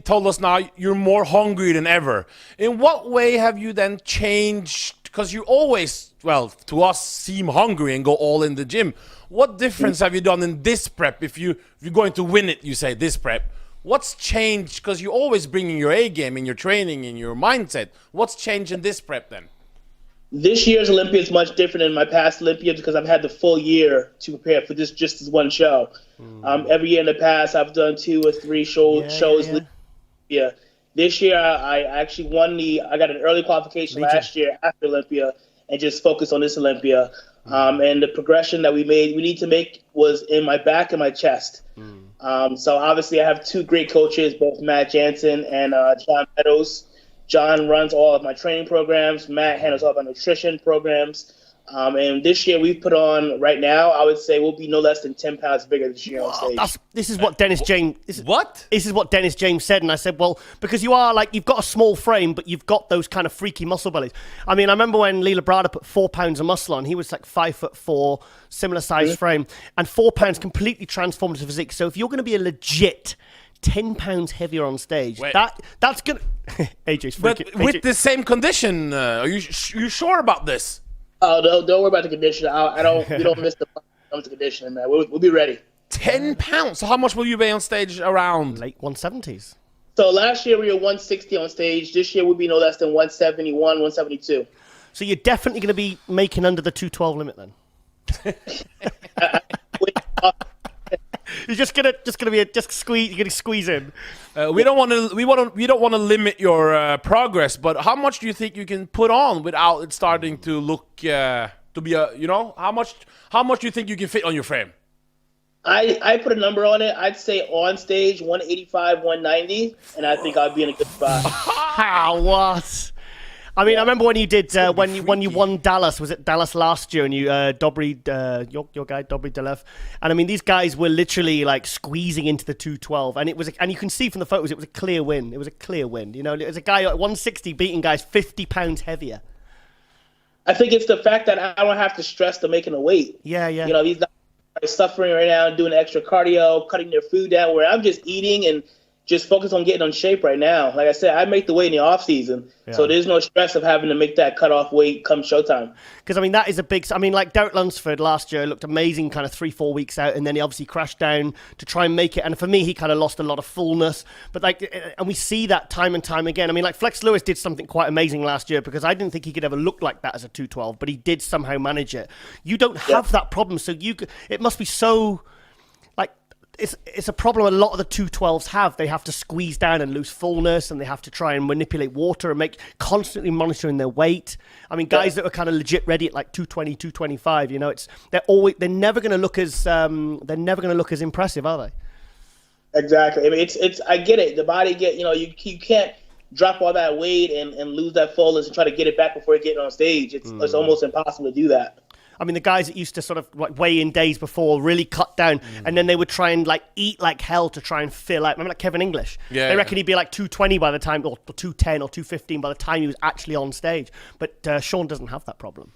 told us now you're more hungry than ever. In what way have you then changed? Because you always, well, to us, seem hungry and go all in the gym. What difference have you done in this prep? If you're going to win it, you say this prep. What's changed? Because you're always bringing your A game in your training, in your mindset. What's changed in this prep then? This year's Olympia is much different than my past Olympias because I've had the full year to prepare for just this one show. Every year in the past, I've done 2 or 3 shows. Yeah. This year, I actually I got an early qualification last year after Olympia and just focused on this Olympia. And the progression that we need to make was in my back and my chest. So obviously I have 2 great coaches, both Matt Jansen and John Meadows. John runs all of my training programs. Matt handles all of my nutrition programs. And this year we've put on, right now, I would say we'll be no less than 10 pounds bigger this year on stage. This is what Dennis James... This is what Dennis James said. And I said, well, because you are you've got a small frame, but you've got those kind of freaky muscle bellies. I mean, I remember when Lee Labrada put 4 pounds of muscle on, he was like 5'4", similar size frame, and 4 pounds completely transformed his physique. So if you're going to be a legit 10 pounds heavier on stage, that's going to... AJ's freaking... But with the same condition, are you sure about this? Oh, don't worry about the condition. We don't miss the conditioning, man. We'll be ready. 10 pounds. So how much will you be on stage around? Late 170s. So last year we were 160 on stage. This year we'll be no less than 171, 172. So you're definitely going to be making under the 212 limit then. You're just gonna squeeze in. We don't want to limit your progress, but how much do you think you can put on without it starting to look to be how much do you think you can fit on your frame? I put a number on it. I'd say on stage 185, 190, and I think I'd be in a good spot. What? I mean, I remember when you did when you won Dallas. Was it Dallas last year? And you Dobry, your guy Dobry Delev, and I mean these guys were literally like squeezing into the 212, and you can see from the photos it was a clear win. It was a clear win. You know, it was a guy at 160 beating guys 50 pounds heavier. I think it's the fact that I don't have to stress to making a weight. Yeah. You know, these guys are suffering right now, doing extra cardio, cutting their food down, where I'm just eating and just focus on getting on shape right now. Like I said, I make the weight in the off season, so there's no stress of having to make that cutoff weight come showtime. Because I mean, that is a big. I mean, like Derek Lunsford last year looked amazing, kind of 3-4 weeks out, and then he obviously crashed down to try and make it. And for me, he kind of lost a lot of fullness. But and we see that time and time again. I mean, like Flex Lewis did something quite amazing last year because I didn't think he could ever look like that as a 212, but he did somehow manage it. You don't have that problem, so it must be so. It's a problem a lot of the 212s have. They have to squeeze down and lose fullness, and they have to try and manipulate water and constantly monitoring their weight. I mean, guys that are kind of legit ready at like 220, 225, you know, they're never going to look as impressive, are they? Exactly. I mean, I get it. The body you can't drop all that weight and lose that fullness and try to get it back before you get on stage. It's almost impossible to do that. I mean, the guys that used to sort of like weigh in days before really cut down, and then they would try and like eat like hell to try and fill out. Remember like Kevin English? Yeah. They reckon he'd be like 220 by the time, or 210 or 215 by the time he was actually on stage. But Shaun doesn't have that problem.